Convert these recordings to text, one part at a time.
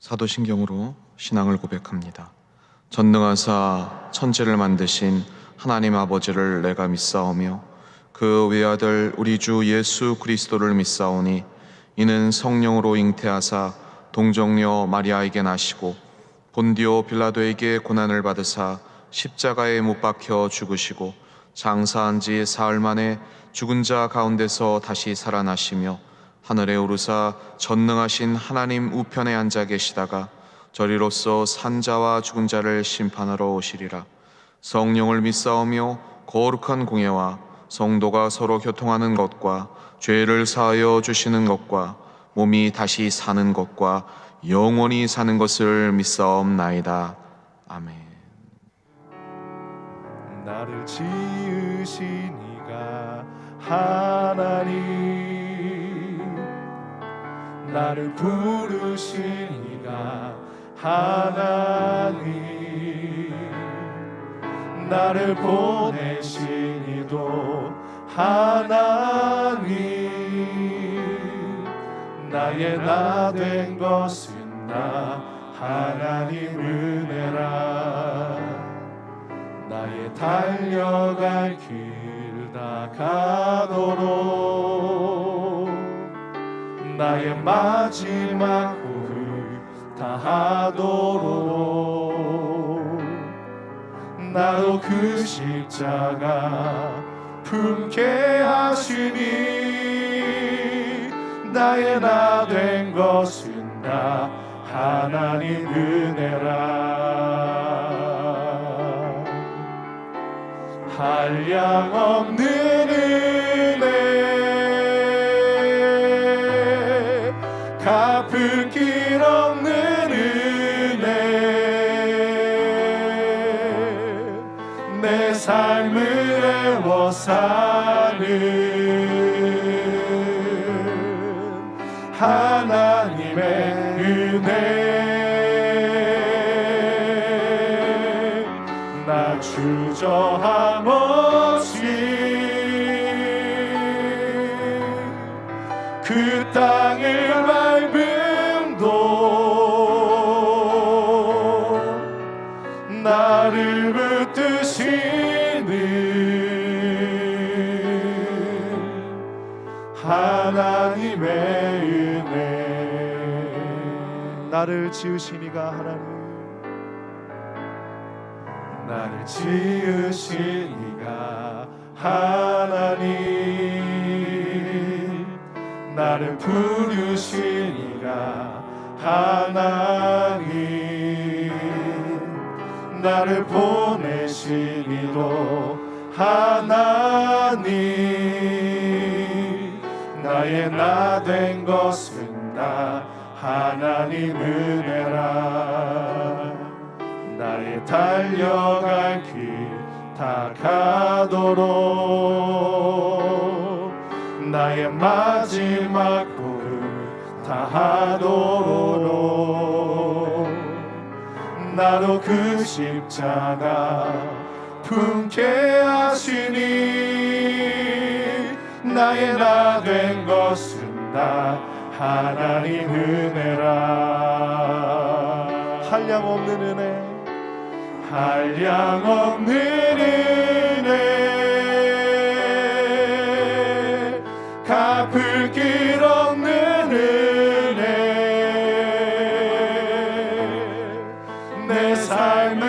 사도신경으로 신앙을 고백합니다. 전능하사 천지를 만드신 하나님 아버지를 내가 믿사오며 그 외아들 우리 주 예수 그리스도를 믿사오니 이는 성령으로 잉태하사 동정녀 마리아에게 나시고 본디오 빌라도에게 고난을 받으사 십자가에 못 박혀 죽으시고 장사한 지 사흘 만에 죽은 자 가운데서 다시 살아나시며 하늘에 오르사 전능하신 하나님 우편에 앉아 계시다가 저리로서 산자와 죽은 자를 심판하러 오시리라. 성령을 믿사오며 거룩한 공예와 성도가 서로 교통하는 것과 죄를 사하여 주시는 것과 몸이 다시 사는 것과 영원히 사는 것을 믿사옵나이다. 아멘. 나를 지으신 이가 하나님, 나를 부르신 이가 하나님, 나를 보내신 이도 하나님, 나의 나 된 것은 나 하나님 은혜라. 나의 달려갈 길 다 가도록 나의 마지막 호흡 다하도록 나도 그 십자가 품게 하시니 나의 나 된 것은 나 하나님 은혜라. 한량없는 은혜, 갚을 길 없는 은혜, 내 삶을 애워 사는 하나님의 은혜, 나 주저함 없이 그 땅을 밟음도 나를 붙드시는 하나님의 은혜, 나를 지으신 이가 하나님, 나를 지으신 이가 하나님, 나를 부르신 이가 하나님, 나를 보내신 이도 하나님, 나의 나 된 것은 다 하나님 은혜라. 나의 달려갈 길 다 가도록 나의 마지막 호흡 다하도록 나도 그 십자가 품게 하시니 나의 나 된 것은 다 하나님 은혜라. 한량없는 은혜, 한량없는 은혜, 갚을 길 없는 은혜, 내 삶을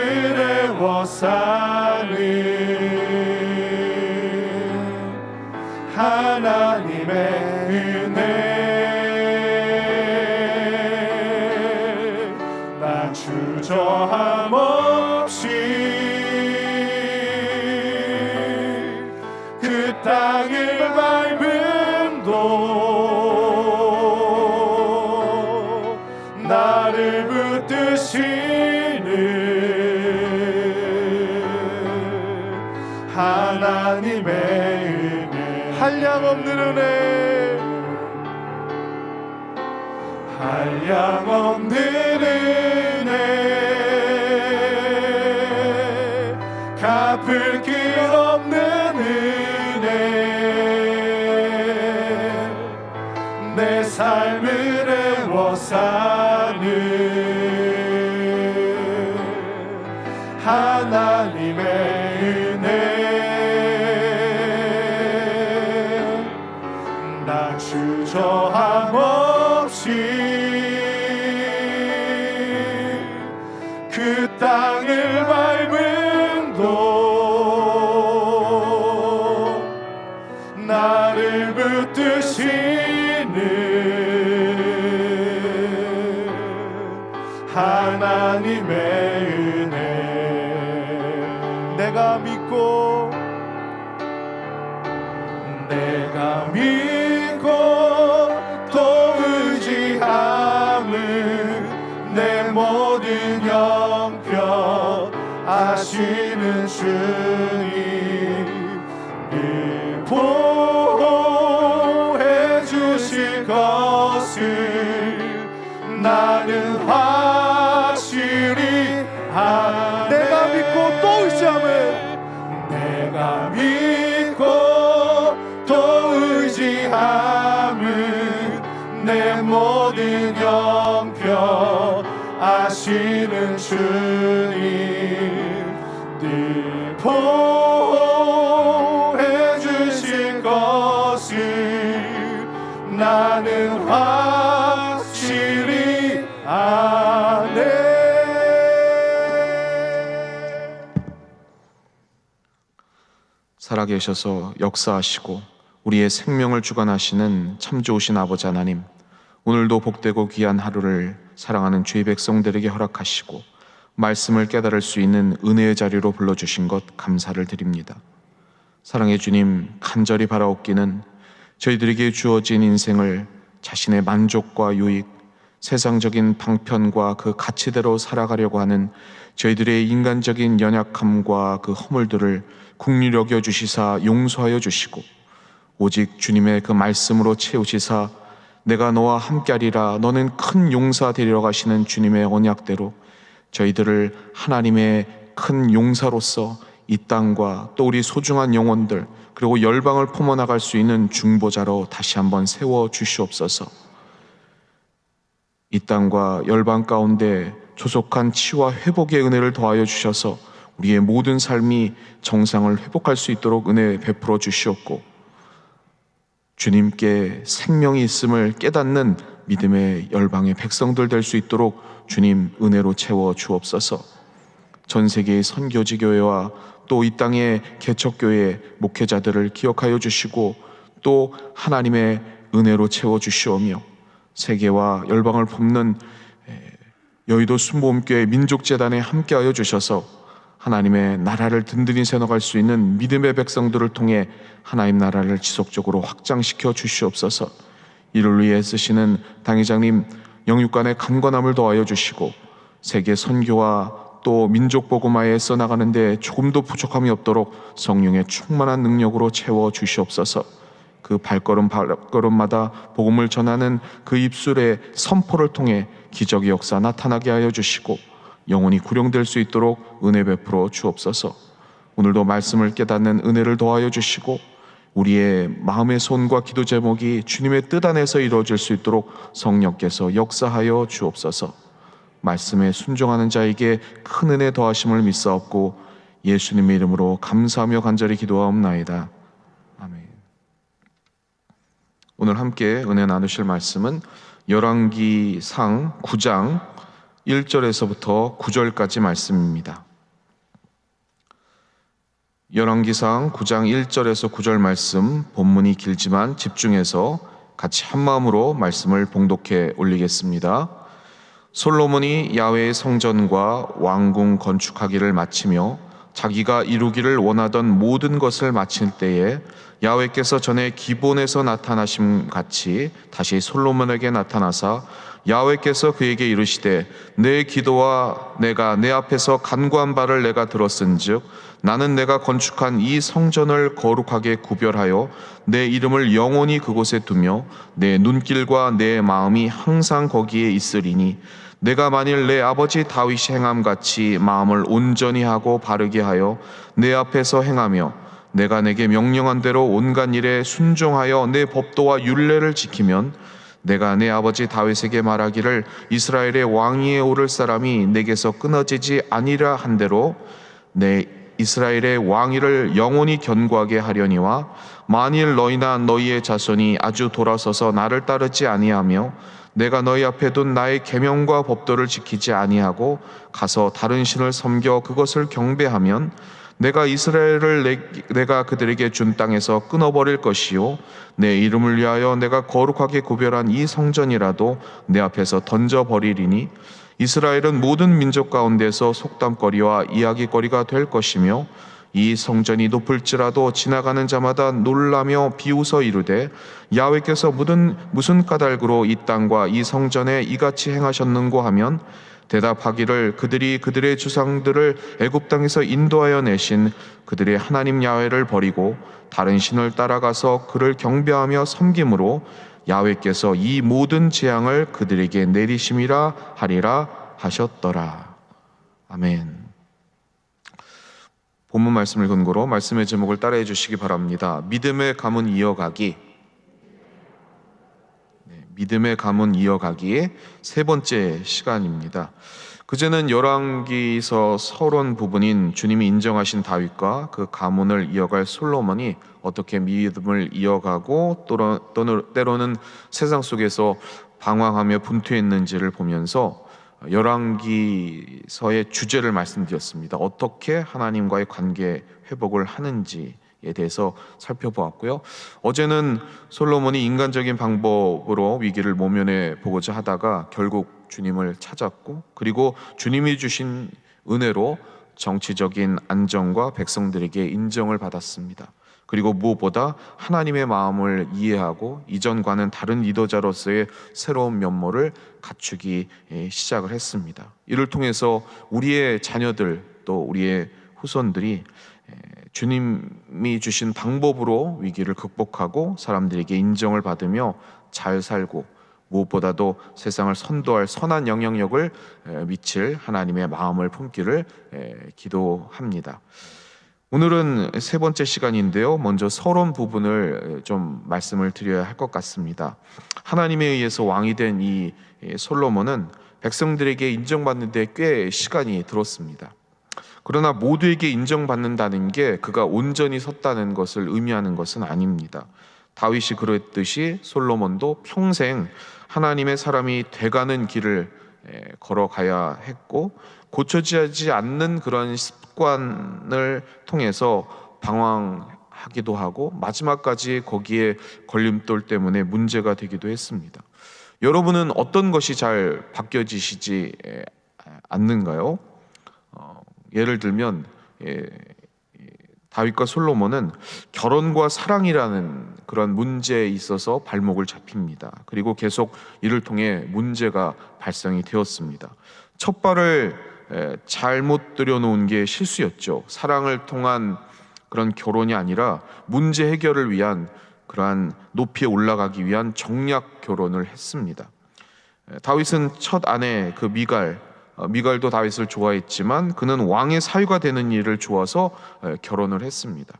애워 사는 하나님의 은혜, 나 주저함 없이 그 땅을 밟음도 나를 붙드시는 하나님의 은혜, 한량없는 은혜, 한량없는 은혜, 갚을 길 없는 은혜, 내 삶을 애워 사는 하나님의 은혜 나 주저함 없이 그 땅을 밟음도 나를 붙드시는 하나님의 은혜 내가 믿고 또 의지함은 내 모든 형편 아시는 주님 늘 보호해 주실 것을 나는 확실히 내가 믿고 또 의지함은 내가 믿고 또 의지함은 내 모든 형편 아시는 주님 늘 보호해 주실 것을 나는 확실히 아네. 살아계셔서 역사하시고 우리의 생명을 주관하시는 참 좋으신 아버지 하나님, 오늘도 복되고 귀한 하루를 사랑하는 주의 백성들에게 허락하시고 말씀을 깨달을 수 있는 은혜의 자리로 불러주신 것 감사를 드립니다. 사랑의 주님, 간절히 바라옵기는 저희들에게 주어진 인생을 자신의 만족과 유익, 세상적인 방편과 그 가치대로 살아가려고 하는 저희들의 인간적인 연약함과 그 허물들을 긍휼히 여겨 주시사 용서하여 주시고 오직 주님의 그 말씀으로 채우시사 내가 너와 함께하리라 너는 큰 용사 되리라 가시는 주님의 언약대로 저희들을 하나님의 큰 용사로서 이 땅과 또 우리 소중한 영혼들 그리고 열방을 품어나갈 수 있는 중보자로 다시 한번 세워 주시옵소서. 이 땅과 열방 가운데 조속한 치유와 회복의 은혜를 더하여 주셔서 우리의 모든 삶이 정상을 회복할 수 있도록 은혜 베풀어 주시옵고 주님께 생명이 있음을 깨닫는 믿음의 열방의 백성들 될 수 있도록 주님 은혜로 채워 주옵소서. 전 세계의 선교지 교회와 또 이 땅의 개척교회 목회자들을 기억하여 주시고 또 하나님의 은혜로 채워 주시오며 세계와 열방을 품는 여의도 순복음교회 민족재단에 함께하여 주셔서 하나님의 나라를 든든히 세워갈 수 있는 믿음의 백성들을 통해 하나님 나라를 지속적으로 확장시켜 주시옵소서. 이를 위해 쓰시는 당회장님 영육간의 간관함을 더하여 주시고 세계 선교와 또 민족 복음화에 써나가는데 조금도 부족함이 없도록 성령의 충만한 능력으로 채워 주시옵소서. 그 발걸음마다 복음을 전하는 그 입술의 선포를 통해 기적의 역사 나타나게 하여 주시고 영혼이 구령될 수 있도록 은혜 베풀어 주옵소서. 오늘도 말씀을 깨닫는 은혜를 더하여 주시고 우리의 마음의 손과 기도 제목이 주님의 뜻 안에서 이루어질 수 있도록 성령께서 역사하여 주옵소서. 말씀에 순종하는 자에게 큰 은혜 더하심을 믿사옵고 예수님의 이름으로 감사하며 간절히 기도하옵나이다. 아멘. 오늘 함께 은혜 나누실 말씀은 열왕기상 9장 1절에서부터 9절까지 말씀입니다. 열왕기상 9장 1절에서 9절 말씀, 본문이 길지만 집중해서 같이 한마음으로 말씀을 봉독해 올리겠습니다. 솔로몬이 야훼의 성전과 왕궁 건축하기를 마치며 자기가 이루기를 원하던 모든 것을 마칠 때에 야훼께서 전에 기본에서 나타나심 같이 다시 솔로몬에게 나타나사 야훼께서 그에게 이르시되 내 기도와 내가 내 앞에서 간구한 바를 내가 들었은즉 나는 내가 건축한 이 성전을 거룩하게 구별하여 내 이름을 영원히 그곳에 두며 내 눈길과 내 마음이 항상 거기에 있으리니 내가 만일 내 아버지 다윗이 행함같이 마음을 온전히 하고 바르게 하여 내 앞에서 행하며 내가 내게 명령한 대로 온갖 일에 순종하여 내 법도와 율례를 지키면 내가 내 아버지 다윗에게 말하기를 이스라엘의 왕위에 오를 사람이 내게서 끊어지지 아니라 한대로 내 이스라엘의 왕위를 영원히 견고하게 하려니와 만일 너희나 너희의 자손이 아주 돌아서서 나를 따르지 아니하며 내가 너희 앞에 둔 나의 계명과 법도를 지키지 아니하고 가서 다른 신을 섬겨 그것을 경배하면 내가 이스라엘을 내가 그들에게 준 땅에서 끊어버릴 것이요 내 이름을 위하여 내가 거룩하게 구별한 이 성전이라도 내 앞에서 던져버리리니 이스라엘은 모든 민족 가운데서 속담거리와 이야기거리가 될 것이며 이 성전이 높을지라도 지나가는 자마다 놀라며 비웃어 이르되 야훼께서 무슨 까닭으로 이 땅과 이 성전에 이같이 행하셨는고 하면 대답하기를 그들이 그들의 주상들을 애굽 땅에서 인도하여 내신 그들의 하나님 야훼를 버리고 다른 신을 따라가서 그를 경배하며 섬김으로 야훼께서 이 모든 재앙을 그들에게 내리심이라 하리라 하셨더라. 아멘. 본문 말씀을 근거로 말씀의 제목을 따라해 주시기 바랍니다. 믿음의 가문 이어가기. 믿음의 가문 이어가기의 세 번째 시간입니다. 그제는 열왕기서 서론 부분인 주님이 인정하신 다윗과 그 가문을 이어갈 솔로몬이 어떻게 믿음을 이어가고 때로는 세상 속에서 방황하며 분투했는지를 보면서 열왕기서의 주제를 말씀드렸습니다. 어떻게 하나님과의 관계 회복을 하는지에 대해서 살펴보았고요. 어제는 솔로몬이 인간적인 방법으로 위기를 모면해 보고자 하다가 결국 주님을 찾았고, 그리고 주님이 주신 은혜로 정치적인 안정과 백성들에게 인정을 받았습니다. 그리고 무엇보다 하나님의 마음을 이해하고 이전과는 다른 리더자로서의 새로운 면모를 갖추기 시작을 했습니다. 이를 통해서 우리의 자녀들 또 우리의 후손들이 주님이 주신 방법으로 위기를 극복하고 사람들에게 인정을 받으며 잘 살고 무엇보다도 세상을 선도할 선한 영향력을 미칠 하나님의 마음을 품기를 기도합니다. 오늘은 세 번째 시간인데요. 먼저 서론 부분을 좀 말씀을 드려야 할 것 같습니다. 하나님에 의해서 왕이 된 이 솔로몬은 백성들에게 인정받는 데 꽤 시간이 들었습니다. 그러나 모두에게 인정받는다는 게 그가 온전히 섰다는 것을 의미하는 것은 아닙니다. 다윗이 그랬듯이 솔로몬도 평생 하나님의 사람이 돼가는 길을 걸어가야 했고, 고쳐지지 않는 그런 습관을 통해서 방황하기도 하고 마지막까지 거기에 걸림돌 때문에 문제가 되기도 했습니다. 여러분은 어떤 것이 잘 바뀌어지시지 않는가요? 예를 들면 다윗과 솔로몬은 결혼과 사랑이라는 그런 문제에 있어서 발목을 잡힙니다. 그리고 계속 이를 통해 문제가 발생이 되었습니다. 첫 발을 잘못 들여놓은 게 실수였죠. 사랑을 통한 그런 결혼이 아니라 문제 해결을 위한 그러한 높이에 올라가기 위한 정략 결혼을 했습니다. 다윗은 첫 아내 그 미갈도 다윗을 좋아했지만 그는 왕의 사위가 되는 일을 좋아서 결혼을 했습니다.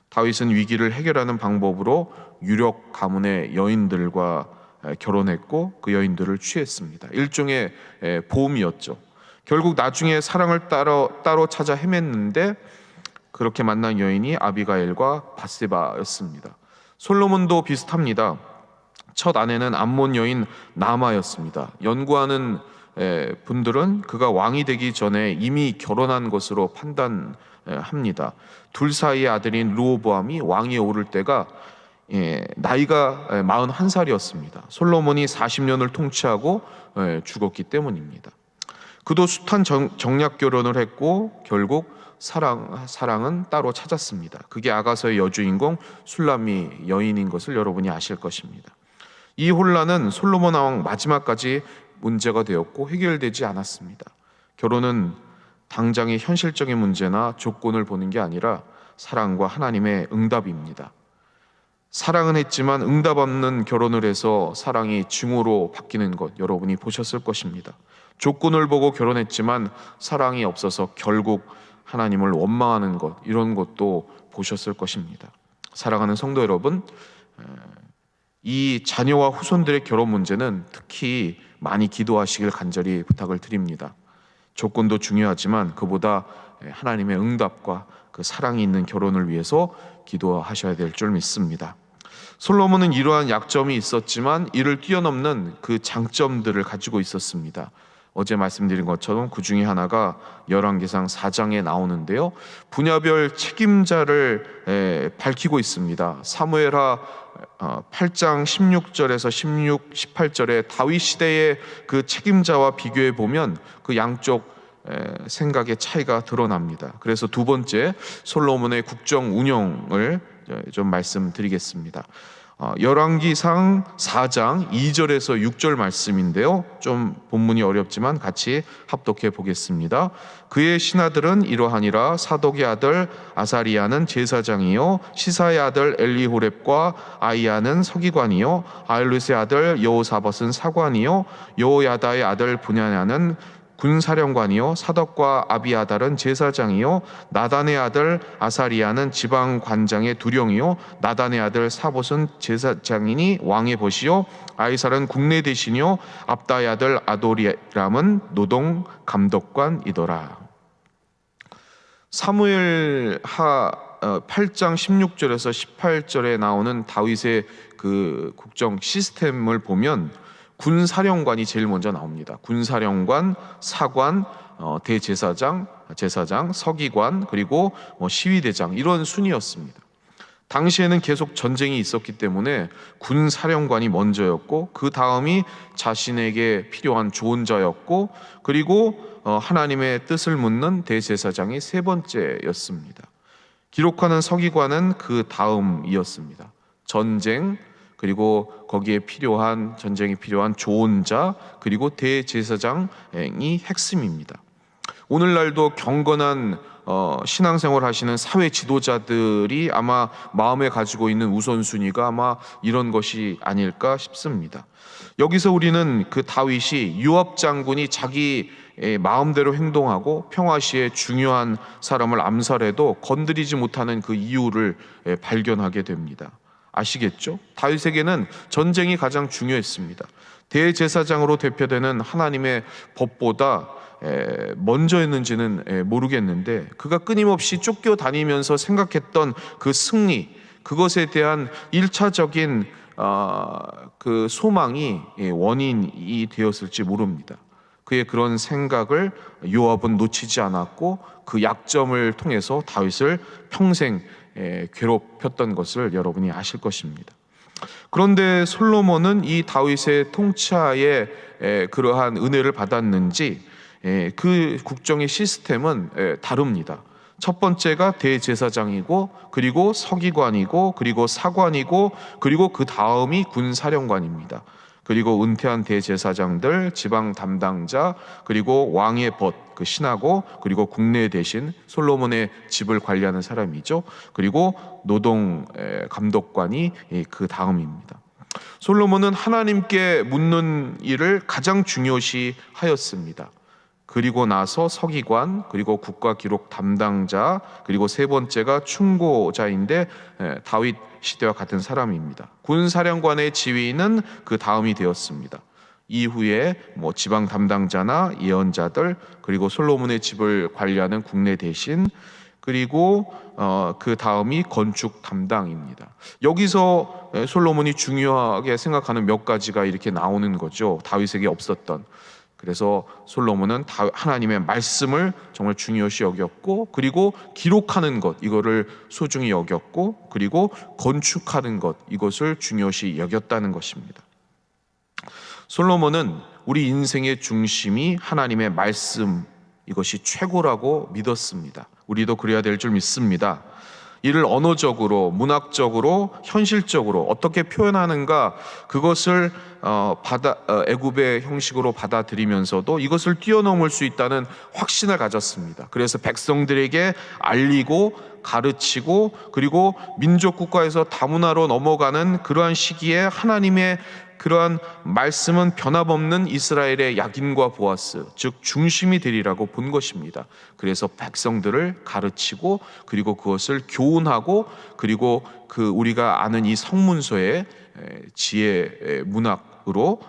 다윗은 위기를 해결하는 방법으로 유력 가문의 여인들과 결혼했고 그 여인들을 취했습니다. 일종의 보험이었죠. 결국 나중에 사랑을 따로 찾아 헤맸는데 그렇게 만난 여인이 아비가일과 바세바였습니다. 솔로몬도 비슷합니다. 첫 아내는 암몬 여인 나아마였습니다. 연구하는 분들은 그가 왕이 되기 전에 이미 결혼한 것으로 판단합니다. 둘 사이의 아들인 르호보암이 왕위에 오를 때가 나이가 41살이었습니다. 솔로몬이 40년을 통치하고 죽었기 때문입니다. 그도 숱한 정략 결혼을 했고 결국 사랑은 따로 찾았습니다. 그게 아가서의 여주인공 술람미 여인인 것을 여러분이 아실 것입니다. 이 혼란은 솔로몬 왕 마지막까지 문제가 되었고 해결되지 않았습니다. 결혼은 당장의 현실적인 문제나 조건을 보는 게 아니라 사랑과 하나님의 응답입니다. 사랑은 했지만 응답 없는 결혼을 해서 사랑이 증오로 바뀌는 것 여러분이 보셨을 것입니다. 조건을 보고 결혼했지만 사랑이 없어서 결국 하나님을 원망하는 것, 이런 것도 보셨을 것입니다. 사랑하는 성도 여러분, 이 자녀와 후손들의 결혼 문제는 특히 많이 기도하시길 간절히 부탁을 드립니다. 조건도 중요하지만 그보다 하나님의 응답과 그 사랑이 있는 결혼을 위해서 기도하셔야 될 줄 믿습니다. 솔로몬은 이러한 약점이 있었지만 이를 뛰어넘는 그 장점들을 가지고 있었습니다. 어제 말씀드린 것처럼 그 중에 하나가 열왕기상 4장에 나오는데요, 분야별 책임자를 밝히고 있습니다. 사무엘하 8장 16절에서 18절에 다윗 시대의 그 책임자와 비교해 보면 그 양쪽 생각의 차이가 드러납니다. 그래서 두 번째, 솔로몬의 국정 운영을 좀 말씀드리겠습니다. 열왕기상 4장 2절에서 6절 말씀인데요, 좀 본문이 어렵지만 같이 합독해 보겠습니다. 그의 신하들은 이러하니라. 사독의 아들 아사리야는 제사장이요, 시사의 아들 엘리호렙과 아이야는 서기관이요, 아일루스의 아들 여호사밧은 사관이요, 여호야다의 아들 분야냐는 군사령관이요, 사독과 아비아달은 제사장이요, 나단의 아들 아사리야는 지방관장의 두령이요, 나단의 아들 사봇은 제사장이니 왕의 벗이요, 아이살은 국내 대신이요, 압다의 아들 아도리람은 노동 감독관이더라. 사무엘하 8장 16절에서 18절에 나오는 다윗의 그 국정 시스템을 보면 군사령관이 제일 먼저 나옵니다. 군사령관, 사관, 대제사장, 제사장, 서기관, 그리고 시위대장, 이런 순이었습니다. 당시에는 계속 전쟁이 있었기 때문에 군사령관이 먼저였고, 그 다음이 자신에게 필요한 조언자였고, 그리고 하나님의 뜻을 묻는 대제사장이 세 번째였습니다. 기록하는 서기관은 그 다음이었습니다. 전쟁, 그리고 거기에 필요한, 전쟁이 필요한 조언자, 그리고 대제사장이 핵심입니다. 오늘날도 경건한 신앙생활 하시는 사회 지도자들이 아마 마음에 가지고 있는 우선순위가 아마 이런 것이 아닐까 싶습니다. 여기서 우리는 그 다윗이 요압 장군이 자기 마음대로 행동하고 평화시에 중요한 사람을 암살해도 건드리지 못하는 그 이유를 발견하게 됩니다. 아시겠죠? 다윗에게는 전쟁이 가장 중요했습니다. 대제사장으로 대표되는 하나님의 법보다 먼저였는지는 모르겠는데, 그가 끊임없이 쫓겨다니면서 생각했던 그 승리, 그것에 대한 1차적인 그 소망이 원인이 되었을지 모릅니다. 그의 그런 생각을 요압은 놓치지 않았고, 그 약점을 통해서 다윗을 평생 괴롭혔던 것을 여러분이 아실 것입니다. 그런데 솔로몬은 이 다윗의 통치하에 그러한 은혜를 받았는지 그 국정의 시스템은 다릅니다. 첫 번째가 대제사장이고, 그리고 서기관이고, 그리고 사관이고, 그리고 그 다음이 군사령관입니다. 그리고 은퇴한 대제사장들, 지방 담당자, 그리고 왕의 벗, 그 신하고, 그리고 국내 대신 솔로몬의 집을 관리하는 사람이죠. 그리고 노동 감독관이 그 다음입니다. 솔로몬은 하나님께 묻는 일을 가장 중요시 하였습니다. 그리고 나서 서기관, 그리고 국가기록 담당자, 그리고 세 번째가 충고자인데 다윗 시대와 같은 사람입니다. 군사령관의 지위는 그 다음이 되었습니다. 이후에 지방 담당자나 예언자들, 그리고 솔로몬의 집을 관리하는 국내 대신, 그리고 그 다음이 건축 담당입니다. 여기서 솔로몬이 중요하게 생각하는 몇 가지가 이렇게 나오는 거죠. 다윗에게 없었던. 그래서 솔로몬은 하나님의 말씀을 정말 중요시 여겼고, 그리고 기록하는 것, 이거를 소중히 여겼고, 그리고 건축하는 것, 이것을 중요시 여겼다는 것입니다. 솔로몬은 우리 인생의 중심이 하나님의 말씀, 이것이 최고라고 믿었습니다. 우리도 그래야 될 줄 믿습니다. 이를 언어적으로, 문학적으로, 현실적으로 어떻게 표현하는가, 그것을 애굽의 형식으로 받아들이면서도 이것을 뛰어넘을 수 있다는 확신을 가졌습니다. 그래서 백성들에게 알리고 가르치고, 그리고 민족 국가에서 다문화로 넘어가는 그러한 시기에 하나님의 그러한 말씀은 변함없는 이스라엘의 야긴과 보아스, 즉 중심이 되리라고 본 것입니다. 그래서 백성들을 가르치고 그리고 그것을 교훈하고 그리고 그 우리가 아는 이 성문서의 지혜 문학으로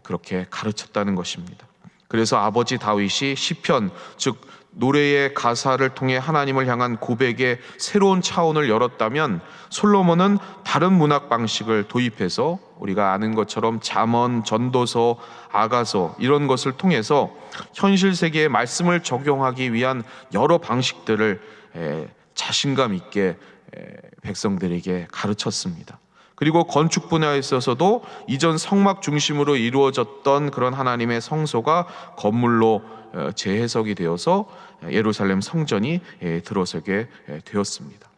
그렇게 가르쳤다는 것입니다. 그래서 아버지 다윗이 시편, 즉 노래의 가사를 통해 하나님을 향한 고백의 새로운 차원을 열었다면, 솔로몬은 다른 문학 방식을 도입해서 우리가 아는 것처럼 잠언, 전도서, 아가서 이런 것을 통해서 현실 세계의 말씀을 적용하기 위한 여러 방식들을 자신감 있게 백성들에게 가르쳤습니다. 그리고 건축 분야에 있어서도 이전 성막 중심으로 이루어졌던 그런 하나님의 성소가 건물로 재해석이 되어서 예루살렘 성전이 들어서게 되었습니다.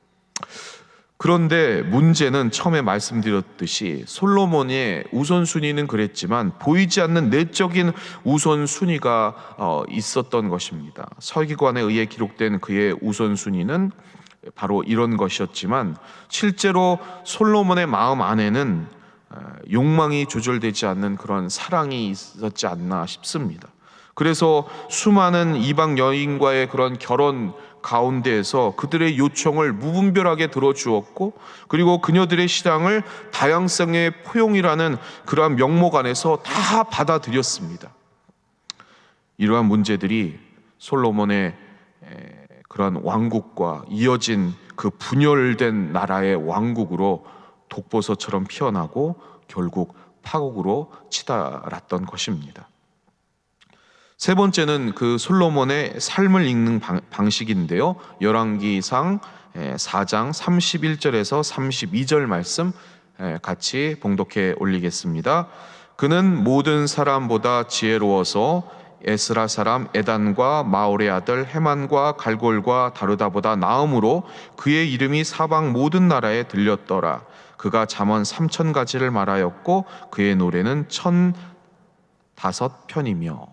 그런데 문제는 처음에 말씀드렸듯이 솔로몬의 우선순위는 그랬지만 보이지 않는 내적인 우선순위가 있었던 것입니다. 서기관에 의해 기록된 그의 우선순위는 바로 이런 것이었지만, 실제로 솔로몬의 마음 안에는 욕망이 조절되지 않는 그런 사랑이 있었지 않나 싶습니다. 그래서 수많은 이방 여인과의 그런 결혼 가운데에서 그들의 요청을 무분별하게 들어주었고, 그리고 그녀들의 신앙을 다양성의 포용이라는 그러한 명목 안에서 다 받아들였습니다. 이러한 문제들이 솔로몬의 그런 왕국과 이어진 그 분열된 나라의 왕국으로 독버섯처럼 피어나고 결국 파국으로 치달았던 것입니다. 세 번째는 그 솔로몬의 삶을 읽는 방식인데요, 열왕기상 4장 31절에서 32절 말씀 같이 봉독해 올리겠습니다. 그는 모든 사람보다 지혜로워서 에스라 사람 에단과 마올의 아들 헤만과 갈골과 다르다보다 나음으로 그의 이름이 사방 모든 나라에 들렸더라. 그가 잠언 3,000가지를 말하였고 그의 노래는 1,005편이며.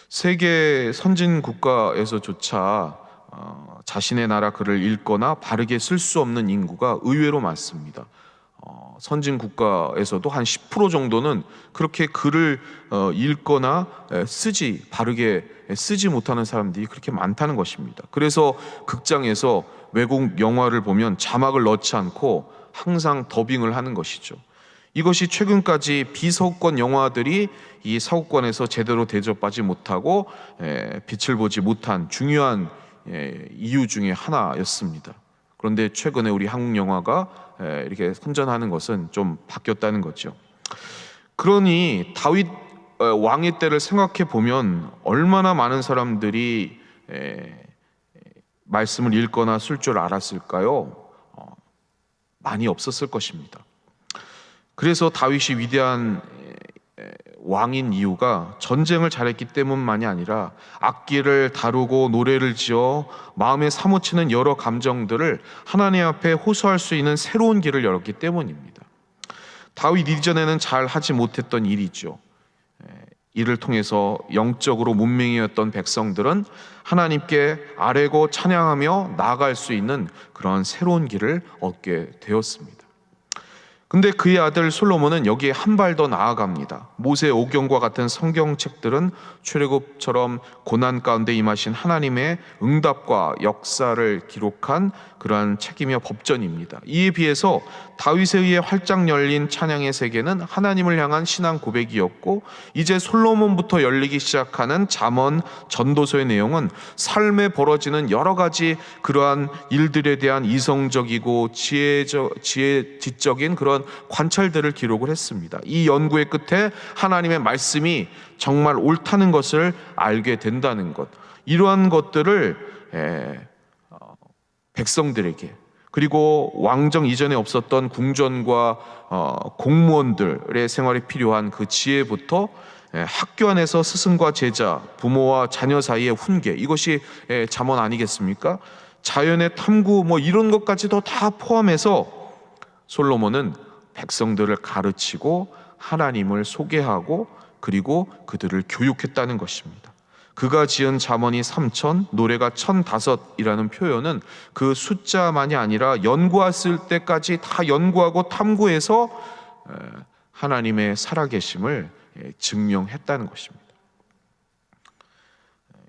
세계 선진 국가에서조차 자신의 나라 글을 읽거나 바르게 쓸 수 없는 인구가 의외로 많습니다. 선진 국가에서도 한 10% 정도는 그렇게 글을 읽거나 바르게 쓰지 못하는 사람들이 그렇게 많다는 것입니다. 그래서 극장에서 외국 영화를 보면 자막을 넣지 않고 항상 더빙을 하는 것이죠. 이것이 최근까지 비서구권 영화들이 이 서구권에서 제대로 대접받지 못하고 빛을 보지 못한 중요한 이유 중에 하나였습니다. 그런데 최근에 우리 한국 영화가 이렇게 선전하는 것은 좀 바뀌었다는 거죠. 그러니 다윗 왕의 때를 생각해 보면 얼마나 많은 사람들이 말씀을 읽거나 쓸 줄 알았을까요? 많이 없었을 것입니다. 그래서 다윗이 위대한 왕인 이유가 전쟁을 잘했기 때문만이 아니라 악기를 다루고 노래를 지어 마음에 사무치는 여러 감정들을 하나님 앞에 호소할 수 있는 새로운 길을 열었기 때문입니다. 다윗 이전에는 잘 하지 못했던 일이죠. 이를 통해서 영적으로 문맹이었던 백성들은 하나님께 아뢰고 찬양하며 나아갈 수 있는 그런 새로운 길을 얻게 되었습니다. 근데 그의 아들 솔로몬은 여기에 한 발 더 나아갑니다. 모세 오경과 같은 성경책들은 출애굽처럼 고난 가운데 임하신 하나님의 응답과 역사를 기록한 그러한 책이며 법전입니다. 이에 비해서 다윗에 의해 활짝 열린 찬양의 세계는 하나님을 향한 신앙 고백이었고, 이제 솔로몬부터 열리기 시작하는 잠언, 전도서의 내용은 삶에 벌어지는 여러 가지 그러한 일들에 대한 이성적이고 지혜지적인 그런 관찰들을 기록을 했습니다. 이 연구의 끝에 하나님의 말씀이 정말 옳다는 것을 알게 된다는 것, 이러한 것들을 백성들에게, 그리고 왕정 이전에 없었던 궁전과 공무원들의 생활에 필요한 그 지혜부터 학교 안에서 스승과 제자, 부모와 자녀 사이의 훈계, 이것이 잠언 아니겠습니까? 자연의 탐구 이런 것까지도 다 포함해서 솔로몬은 백성들을 가르치고 하나님을 소개하고 그리고 그들을 교육했다는 것입니다. 그가 지은 잠언이 3,000, 노래가 1,005이라는 표현은 그 숫자만이 아니라 연구했을 때까지 다 연구하고 탐구해서 하나님의 살아계심을 증명했다는 것입니다.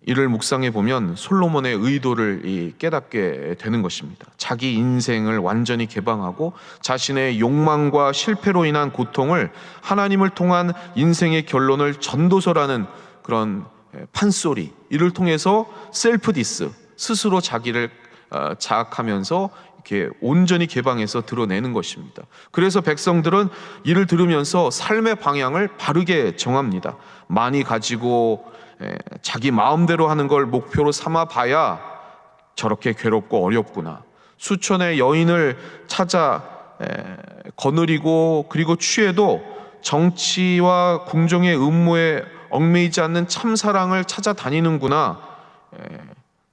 이를 묵상해 보면 솔로몬의 의도를 깨닫게 되는 것입니다. 자기 인생을 완전히 개방하고 자신의 욕망과 실패로 인한 고통을 하나님을 통한 인생의 결론을 전도서라는 그런 판소리, 이를 통해서 셀프 디스, 스스로 자기를 자학하면서 이렇게 온전히 개방해서 드러내는 것입니다. 그래서 백성들은 이를 들으면서 삶의 방향을 바르게 정합니다. 많이 가지고 자기 마음대로 하는 걸 목표로 삼아 봐야 저렇게 괴롭고 어렵구나. 수천의 여인을 찾아 거느리고 그리고 취해도 정치와 궁정의 음모에 얽매이지 않는 참사랑을 찾아다니는구나.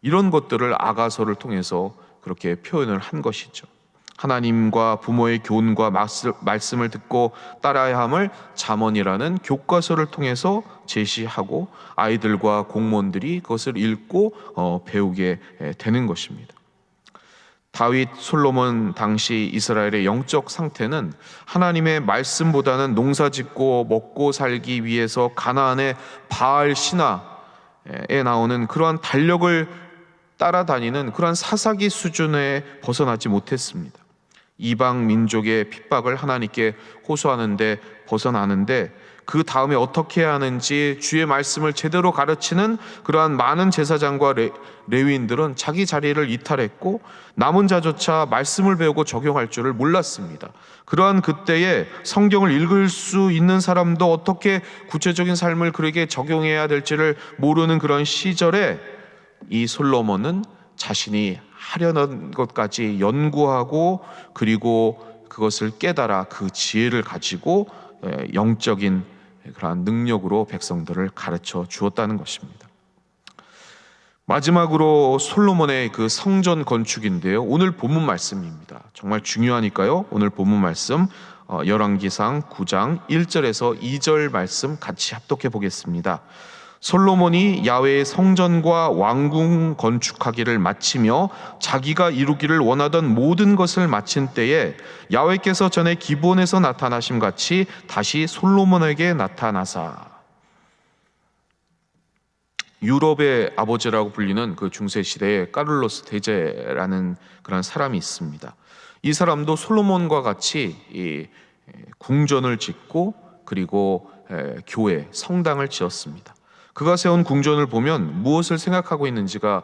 이런 것들을 아가서를 통해서 그렇게 표현을 한 것이죠. 하나님과 부모의 교훈과 말씀을 듣고 따라야 함을 잠언이라는 교과서를 통해서 제시하고 아이들과 공무원들이 그것을 읽고 배우게 되는 것입니다. 다윗, 솔로몬 당시 이스라엘의 영적 상태는 하나님의 말씀보다는 농사짓고 먹고 살기 위해서 가나안의 바알 신화에 나오는 그러한 달력을 따라다니는 그러한 사사기 수준에 벗어나지 못했습니다. 이방 민족의 핍박을 하나님께 호소하는데 벗어나는데 그 다음에 어떻게 해야 하는지 주의 말씀을 제대로 가르치는 그러한 많은 제사장과 레위인들은 자기 자리를 이탈했고 남은 자조차 말씀을 배우고 적용할 줄을 몰랐습니다. 그러한 그때에 성경을 읽을 수 있는 사람도 어떻게 구체적인 삶을 그에게 적용해야 될지를 모르는 그런 시절에 이 솔로몬은 자신이 하려는 것까지 연구하고 그리고 그것을 깨달아 그 지혜를 가지고 영적인 그러한 능력으로 백성들을 가르쳐 주었다는 것입니다. 마지막으로 솔로몬의 그 성전 건축인데요, 오늘 본문 말씀입니다. 정말 중요하니까요. 오늘 본문 말씀 열왕기상 9장 1절에서 2절 말씀 같이 합독해 보겠습니다. 솔로몬이 야훼의 성전과 왕궁 건축하기를 마치며 자기가 이루기를 원하던 모든 것을 마친 때에 야훼께서 전에 기브온에서 나타나심 같이 다시 솔로몬에게 나타나사. 유럽의 아버지라고 불리는 그 중세 시대에 카를로스 대제라는 그런 사람이 있습니다. 이 사람도 솔로몬과 같이 이 궁전을 짓고 그리고 교회, 성당을 지었습니다. 그가 세운 궁전을 보면 무엇을 생각하고 있는지가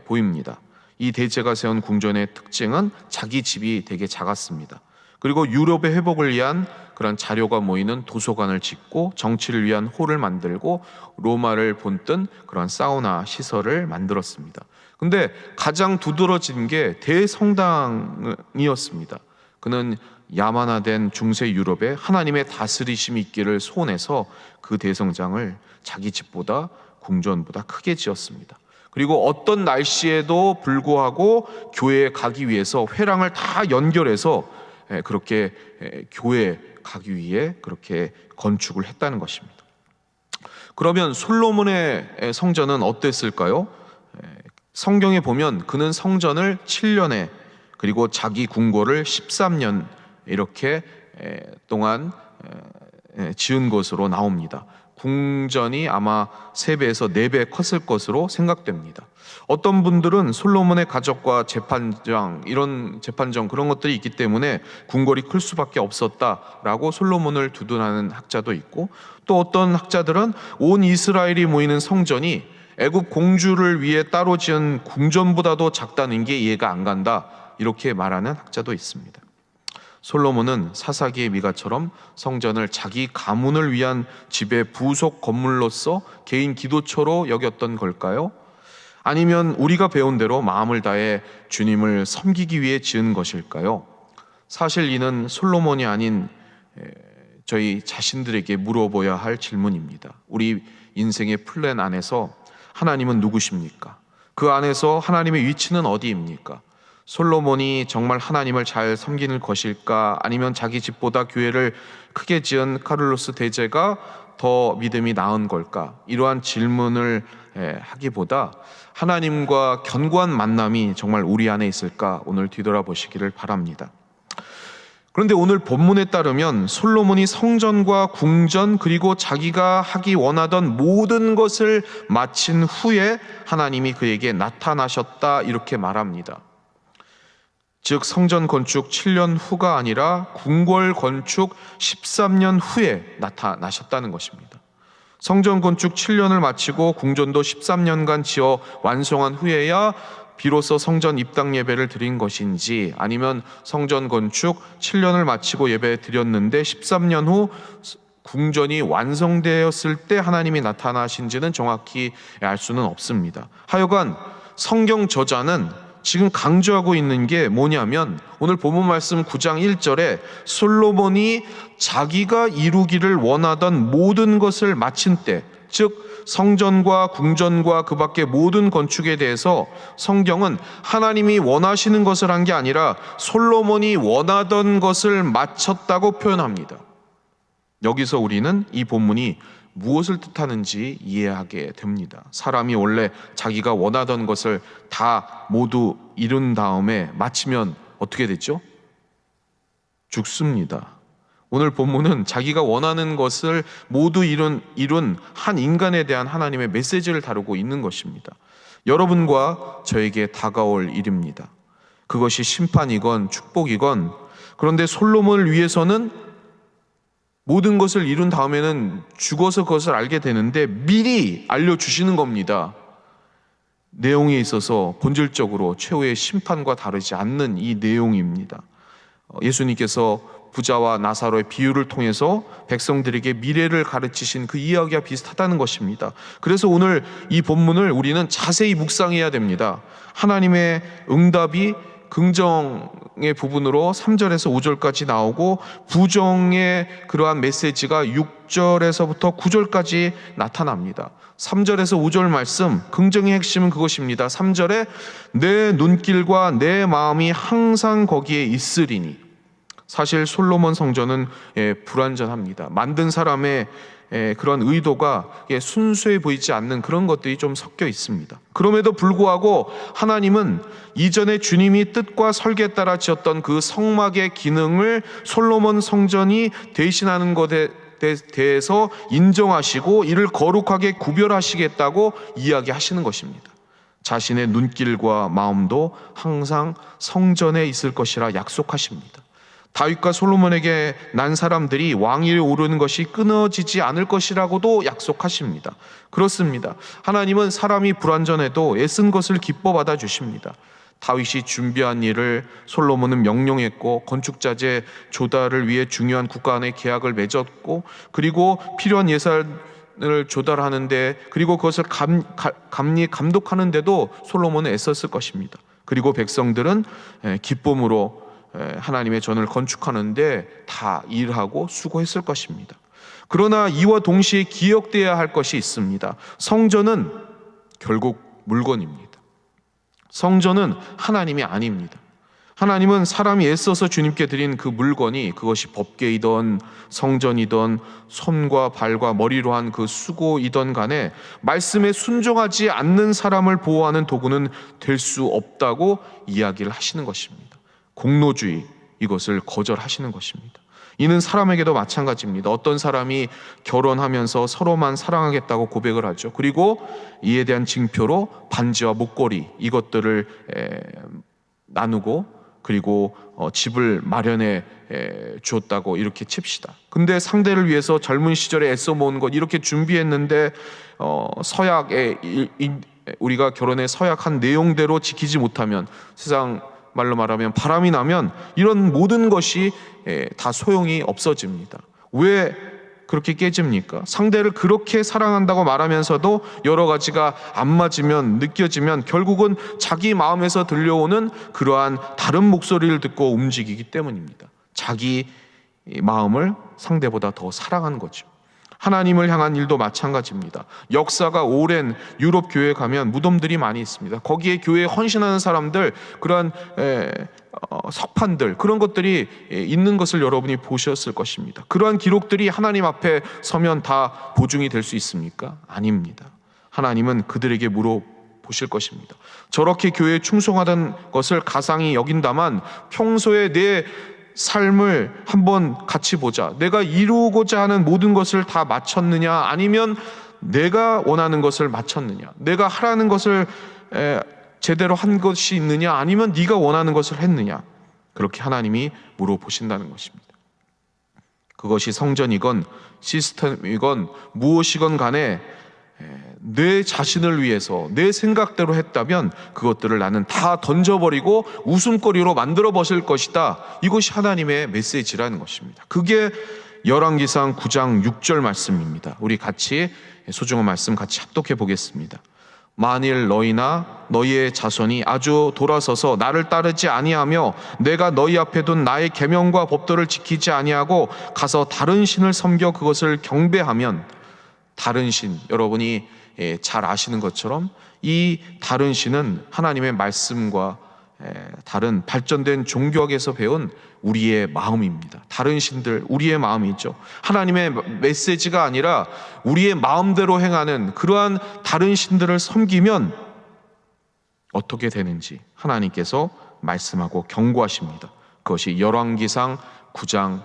보입니다. 이 대제가 세운 궁전의 특징은 자기 집이 되게 작았습니다. 그리고 유럽의 회복을 위한 그런 자료가 모이는 도서관을 짓고 정치를 위한 홀을 만들고 로마를 본뜬 그런 사우나 시설을 만들었습니다. 근데 가장 두드러진 게 대성당이었습니다. 그는 야만화된 중세 유럽에 하나님의 다스리심이 있기를 소원해서 그 대성장을 자기 집보다 궁전보다 크게 지었습니다. 그리고 어떤 날씨에도 불구하고 교회에 가기 위해서 회랑을 다 연결해서 그렇게 교회에 가기 위해 그렇게 건축을 했다는 것입니다. 그러면 솔로몬의 성전은 어땠을까요? 성경에 보면 그는 성전을 7년에 그리고 자기 궁궐을 13년 이렇게 동안 지은 것으로 나옵니다. 궁전이 아마 3배에서 4배 컸을 것으로 생각됩니다. 어떤 분들은 솔로몬의 가족과 재판장 그런 것들이 있기 때문에 궁궐이 클 수밖에 없었다라고 솔로몬을 두둔하는 학자도 있고, 또 어떤 학자들은 온 이스라엘이 모이는 성전이 애굽 공주를 위해 따로 지은 궁전보다도 작다는 게 이해가 안 간다, 이렇게 말하는 학자도 있습니다. 솔로몬은 사사기의 미가처럼 성전을 자기 가문을 위한 집의 부속 건물로서 개인 기도처로 여겼던 걸까요? 아니면 우리가 배운 대로 마음을 다해 주님을 섬기기 위해 지은 것일까요? 사실 이는 솔로몬이 아닌 저희 자신들에게 물어봐야 할 질문입니다. 우리 인생의 플랜 안에서 하나님은 누구십니까? 그 안에서 하나님의 위치는 어디입니까? 솔로몬이 정말 하나님을 잘 섬기는 것일까? 아니면 자기 집보다 교회를 크게 지은 카를로스 대제가 더 믿음이 나은 걸까? 이러한 질문을 하기보다 하나님과 견고한 만남이 정말 우리 안에 있을까? 오늘 뒤돌아보시기를 바랍니다. 그런데 오늘 본문에 따르면 솔로몬이 성전과 궁전 그리고 자기가 하기 원하던 모든 것을 마친 후에 하나님이 그에게 나타나셨다 이렇게 말합니다. 즉 성전 건축 7년 후가 아니라 궁궐 건축 13년 후에 나타나셨다는 것입니다. 성전 건축 7년을 마치고 궁전도 13년간 지어 완성한 후에야 비로소 성전 입당 예배를 드린 것인지, 아니면 성전 건축 7년을 마치고 예배 드렸는데 13년 후 궁전이 완성되었을 때 하나님이 나타나신지는 정확히 알 수는 없습니다. 하여간 성경 저자는 지금 강조하고 있는 게 뭐냐면, 오늘 본문 말씀 9장 1절에 솔로몬이 자기가 이루기를 원하던 모든 것을 마친 때, 즉 성전과 궁전과 그 밖의 모든 건축에 대해서 성경은 하나님이 원하시는 것을 한 게 아니라 솔로몬이 원하던 것을 마쳤다고 표현합니다. 여기서 우리는 이 본문이 무엇을 뜻하는지 이해하게 됩니다. 사람이 원래 자기가 원하던 것을 다 모두 이룬 다음에 마치면 어떻게 됐죠? 죽습니다. 오늘 본문은 자기가 원하는 것을 모두 이룬 한 인간에 대한 하나님의 메시지를 다루고 있는 것입니다. 여러분과 저에게 다가올 일입니다. 그것이 심판이건 축복이건. 그런데 솔로몬을 위해서는 모든 것을 이룬 다음에는 죽어서 그것을 알게 되는데 미리 알려주시는 겁니다. 내용에 있어서 본질적으로 최후의 심판과 다르지 않는 이 내용입니다. 예수님께서 부자와 나사로의 비유를 통해서 백성들에게 미래를 가르치신 그 이야기와 비슷하다는 것입니다. 그래서 오늘 이 본문을 우리는 자세히 묵상해야 됩니다. 하나님의 응답이 긍정의 부분으로 3절에서 5절까지 나오고, 부정의 그러한 메시지가 6절에서부터 9절까지 나타납니다. 3절에서 5절 말씀, 긍정의 핵심은 그것입니다. 3절에 내 눈길과 내 마음이 항상 거기에 있으리니. 사실 솔로몬 성전은 불완전합니다. 만든 사람의 그런 의도가 순수해 보이지 않는 그런 것들이 좀 섞여 있습니다. 그럼에도 불구하고 하나님은 이전에 주님이 뜻과 설계에 따라 지었던 그 성막의 기능을 솔로몬 성전이 대신하는 것에 대해서 인정하시고 이를 거룩하게 구별하시겠다고 이야기하시는 것입니다. 자신의 눈길과 마음도 항상 성전에 있을 것이라 약속하십니다. 다윗과 솔로몬에게 난 사람들이 왕위에 오르는 것이 끊어지지 않을 것이라고도 약속하십니다. 그렇습니다. 하나님은 사람이 불완전해도 애쓴 것을 기뻐 받아 주십니다. 다윗이 준비한 일을 솔로몬은 명령했고, 건축자재 조달을 위해 중요한 국가 간의 계약을 맺었고, 그리고 필요한 예산을 조달하는데, 그리고 그것을 감독하는데도 솔로몬은 애썼을 것입니다. 그리고 백성들은 기쁨으로 하나님의 전을 건축하는데 다 일하고 수고했을 것입니다. 그러나 이와 동시에 기억되어야 할 것이 있습니다. 성전은 결국 물건입니다. 성전은 하나님이 아닙니다. 하나님은 사람이 애써서 주님께 드린 그 물건이, 그것이 법궤이던 성전이던 손과 발과 머리로 한 그 수고이던 간에 말씀에 순종하지 않는 사람을 보호하는 도구는 될 수 없다고 이야기를 하시는 것입니다. 공로주의, 이것을 거절하시는 것입니다. 이는 사람에게도 마찬가지입니다. 어떤 사람이 결혼하면서 서로만 사랑하겠다고 고백을 하죠. 그리고 이에 대한 징표로 반지와 목걸이, 이것들을 나누고, 그리고 집을 마련해 주었다고 이렇게 칩시다. 근데 상대를 위해서 젊은 시절에 애써 모은 것 이렇게 준비했는데 서약에 우리가 결혼에 서약한 내용대로 지키지 못하면, 세상 말로 말하면 바람이 나면 이런 모든 것이 다 소용이 없어집니다. 왜 그렇게 깨집니까? 상대를 그렇게 사랑한다고 말하면서도 여러 가지가 안 맞으면, 느껴지면 결국은 자기 마음에서 들려오는 그러한 다른 목소리를 듣고 움직이기 때문입니다. 자기 마음을 상대보다 더 사랑한 거죠. 하나님을 향한 일도 마찬가지입니다. 역사가 오랜 유럽 교회에 가면 무덤들이 많이 있습니다. 거기에 교회에 헌신하는 사람들, 그러한 석판들, 그런 것들이 있는 것을 여러분이 보셨을 것입니다. 그러한 기록들이 하나님 앞에 서면 다 보증이 될 수 있습니까? 아닙니다. 하나님은 그들에게 물어보실 것입니다. 저렇게 교회에 충성하던 것을 가상히 여긴다만 평소에 내 삶을 한번 같이 보자. 내가 이루고자 하는 모든 것을 다 마쳤느냐, 아니면 내가 원하는 것을 마쳤느냐, 내가 하라는 것을 제대로 한 것이 있느냐, 아니면 네가 원하는 것을 했느냐, 그렇게 하나님이 물어보신다는 것입니다. 그것이 성전이건 시스템이건 무엇이건 간에 내 자신을 위해서 내 생각대로 했다면 그것들을 나는 다 던져버리고 웃음거리로 만들어 버릴 것이다. 이것이 하나님의 메시지라는 것입니다. 그게 열왕기상 9장 6절 말씀입니다. 우리 같이 소중한 말씀 같이 합독해 보겠습니다. 만일 너희나 너희의 자손이 아주 돌아서서 나를 따르지 아니하며 내가 너희 앞에 둔 나의 계명과 법도를 지키지 아니하고 가서 다른 신을 섬겨 그것을 경배하면, 다른 신, 여러분이 잘 아시는 것처럼 이 다른 신은 하나님의 말씀과 다른 발전된 종교학에서 배운 우리의 마음입니다. 다른 신들, 우리의 마음이죠. 하나님의 메시지가 아니라 우리의 마음대로 행하는 그러한 다른 신들을 섬기면 어떻게 되는지 하나님께서 말씀하고 경고하십니다. 그것이 열왕기상 9장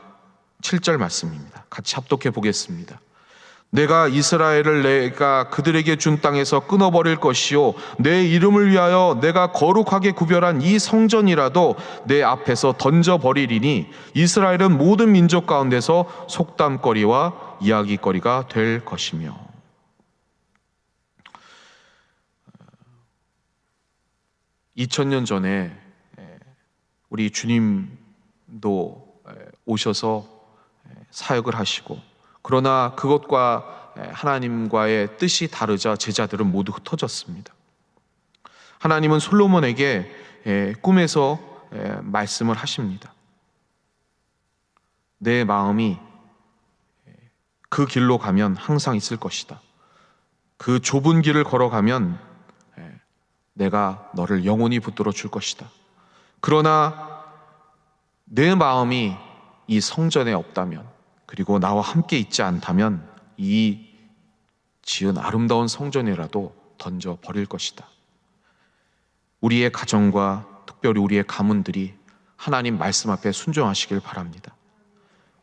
7절 말씀입니다. 같이 합독해 보겠습니다. 내가 이스라엘을 내가 그들에게 준 땅에서 끊어버릴 것이요 내 이름을 위하여 내가 거룩하게 구별한 이 성전이라도 내 앞에서 던져버리리니 이스라엘은 모든 민족 가운데서 속담거리와 이야기거리가 될 것이며. 2000년 전에 우리 주님도 오셔서 사역을 하시고, 그러나 그것과 하나님과의 뜻이 다르자 제자들은 모두 흩어졌습니다. 하나님은 솔로몬에게 꿈에서 말씀을 하십니다. 내 마음이 그 길로 가면 항상 있을 것이다. 그 좁은 길을 걸어가면 내가 너를 영원히 붙들어 줄 것이다. 그러나 내 마음이 이 성전에 없다면, 그리고 나와 함께 있지 않다면 이 지은 아름다운 성전이라도 던져버릴 것이다. 우리의 가정과 특별히 우리의 가문들이 하나님 말씀 앞에 순종하시길 바랍니다.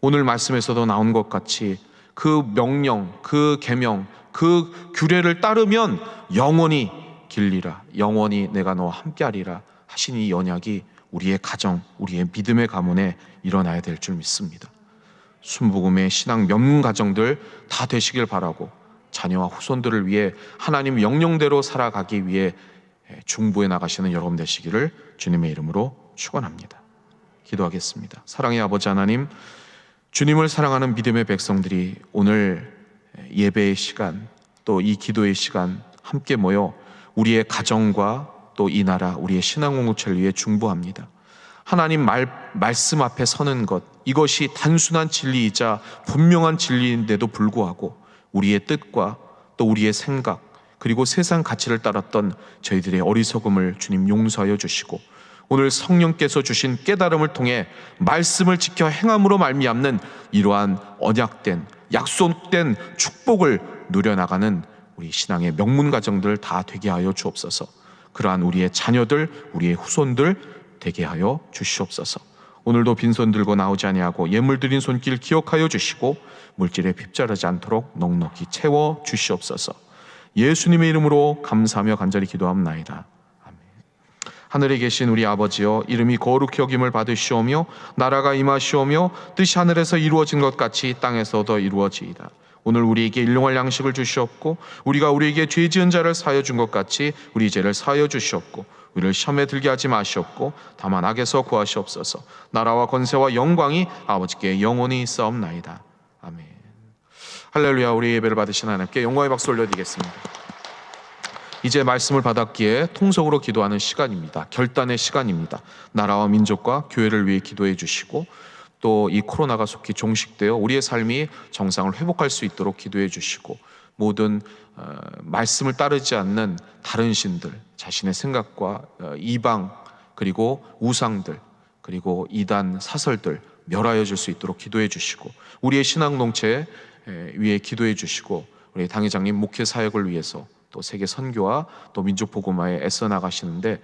오늘 말씀에서도 나온 것 같이 그 명령, 그 계명, 그 규례를 따르면 영원히 길리라, 영원히 내가 너와 함께하리라 하신 이 언약이 우리의 가정, 우리의 믿음의 가문에 일어나야 될 줄 믿습니다. 순복음의 신앙 명문 가정들 다 되시길 바라고, 자녀와 후손들을 위해 하나님 명령대로 살아가기 위해 중보해 나가시는 여러분 되시기를 주님의 이름으로 축원합니다. 기도하겠습니다. 사랑의 아버지 하나님, 주님을 사랑하는 믿음의 백성들이 오늘 예배의 시간, 또 이 기도의 시간 함께 모여 우리의 가정과 또 이 나라, 우리의 신앙 공동체를 위해 중보합니다. 하나님 말씀 앞에 서는 것, 이것이 단순한 진리이자 분명한 진리인데도 불구하고 우리의 뜻과 또 우리의 생각, 그리고 세상 가치를 따랐던 저희들의 어리석음을 주님 용서하여 주시고, 오늘 성령께서 주신 깨달음을 통해 말씀을 지켜 행함으로 말미암는 이러한 언약된, 약속된 축복을 누려나가는 우리 신앙의 명문 가정들 다 되게 하여 주옵소서. 그러한 우리의 자녀들, 우리의 후손들 되게 하여 주시옵소서. 오늘도 빈손 들고 나오지 아니하고 예물 드린 손길 기억하여 주시고 물질에 핍절하지 않도록 넉넉히 채워 주시옵소서. 예수님의 이름으로 감사하며 간절히 기도합나이다. 아멘. 하늘에 계신 우리 아버지여, 이름이 거룩히 여김을 받으시오며 나라가 임하시오며 뜻이 하늘에서 이루어진 것 같이 땅에서도 이루어지이다. 오늘 우리에게 일용할 양식을 주시옵고 우리가 우리에게 죄 지은 자를 사하여 준 것 같이 우리 죄를 사하여 주시옵고 우리를 시험에 들게 하지 마시옵고 다만 악에서 구하시옵소서. 나라와 권세와 영광이 아버지께 영원히 있사옵나이다. 아멘. 할렐루야. 우리 예배를 받으신 하나님께 영광의 박수 올려드리겠습니다. 이제 말씀을 받았기에 통성으로 기도하는 시간입니다. 결단의 시간입니다. 나라와 민족과 교회를 위해 기도해 주시고 또 이 코로나가 속히 종식되어 우리의 삶이 정상을 회복할 수 있도록 기도해 주시고, 모든 말씀을 따르지 않는 다른 신들, 자신의 생각과 이방 그리고 우상들 그리고 이단 사설들 멸하여 줄 수 있도록 기도해 주시고, 우리의 신앙동체 위해 기도해 주시고, 우리 당회장님 목회 사역을 위해서 또 세계 선교와 또 민족 복음화에 애써 나가시는데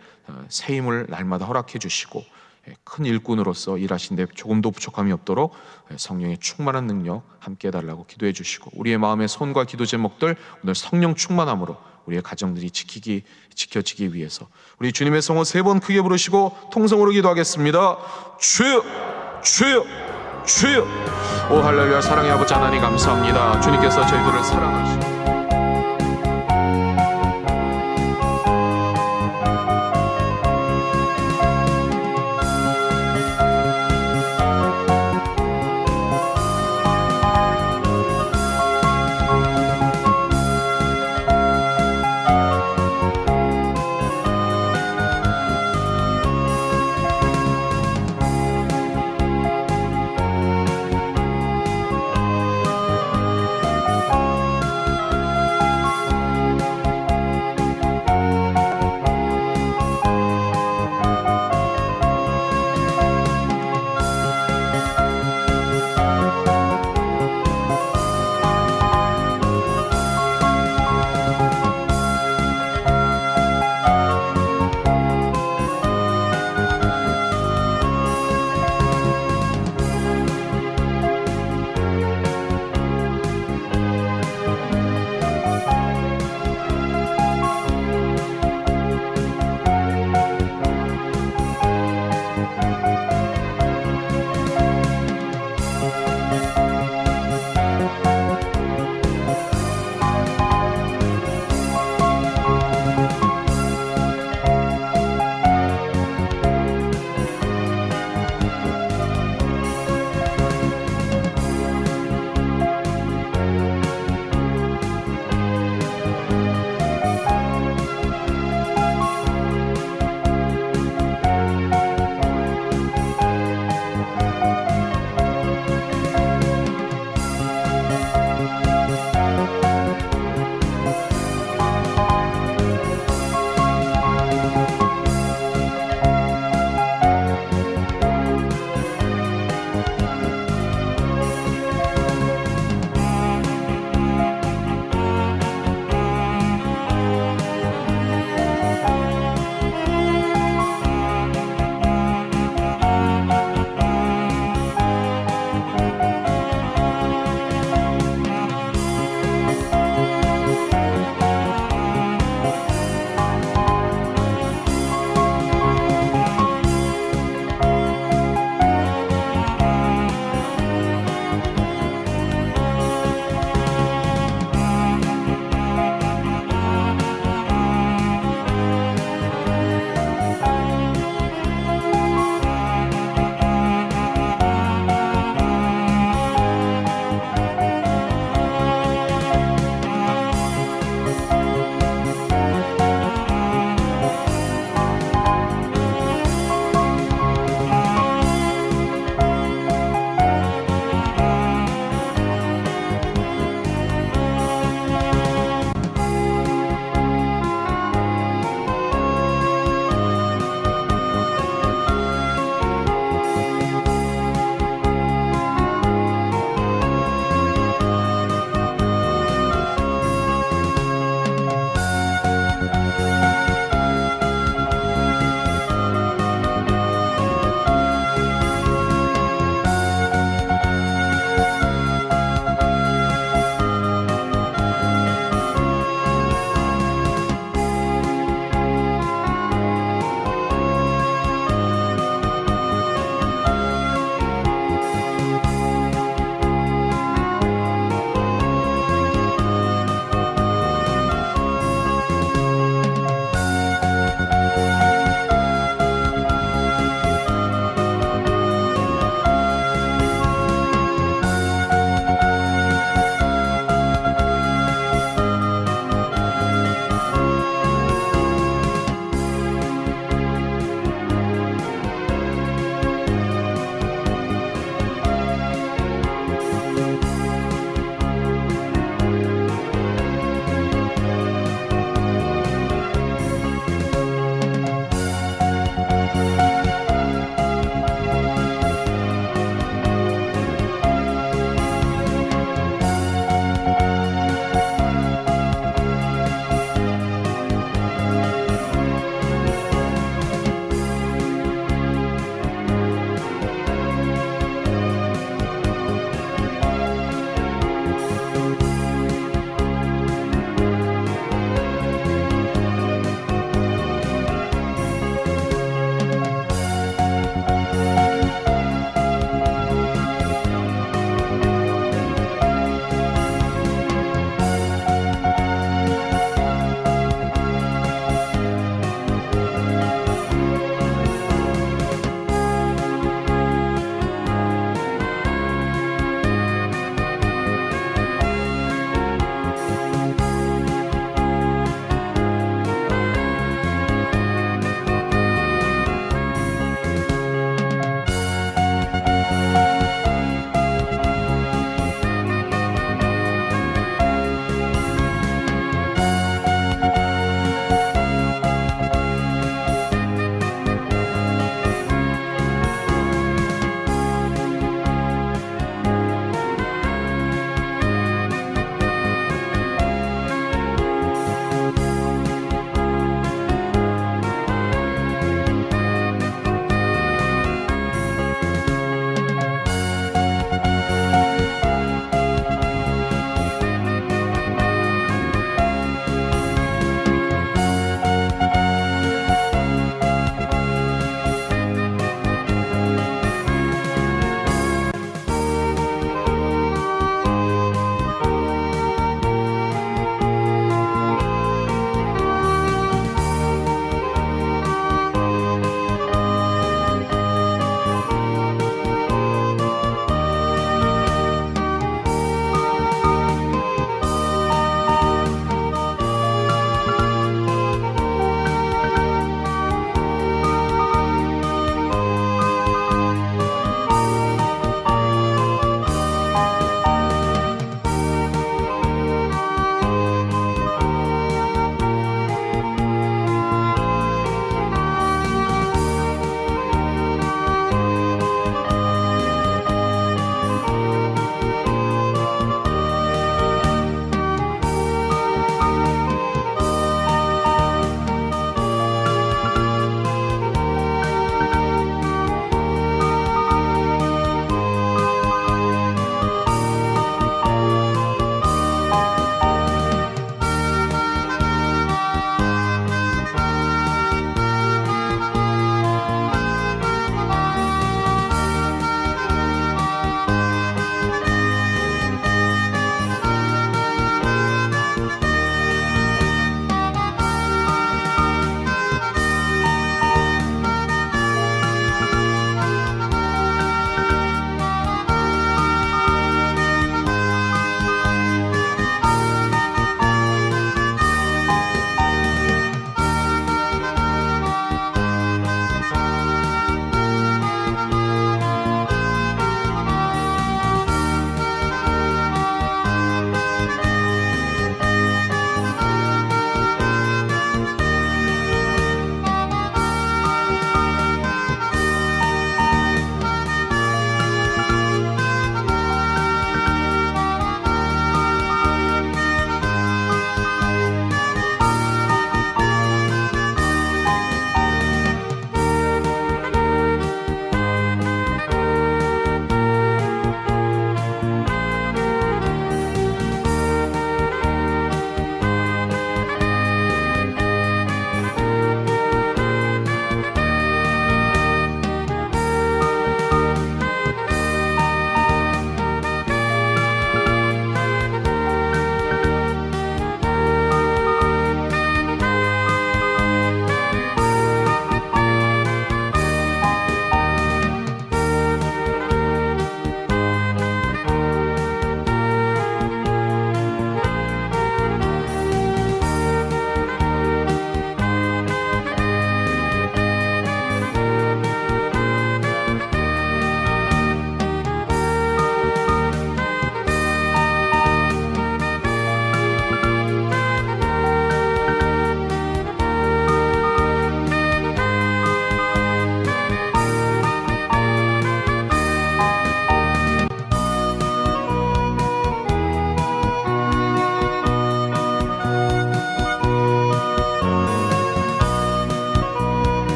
새 힘을 날마다 허락해 주시고, 큰 일꾼으로서 일하신데 조금도 부족함이 없도록 성령의 충만한 능력 함께 해달라고 기도해 주시고, 우리의 마음의 손과 기도 제목들 오늘 성령 충만함으로 우리의 가정들이 지켜지기 위해서 우리 주님의 성호 3번 크게 부르시고 통성으로 기도하겠습니다. 주여, 주여, 주여. 오 할렐루야. 사랑의 아버지 하나님 감사합니다. 주님께서 저희들을 사랑하시고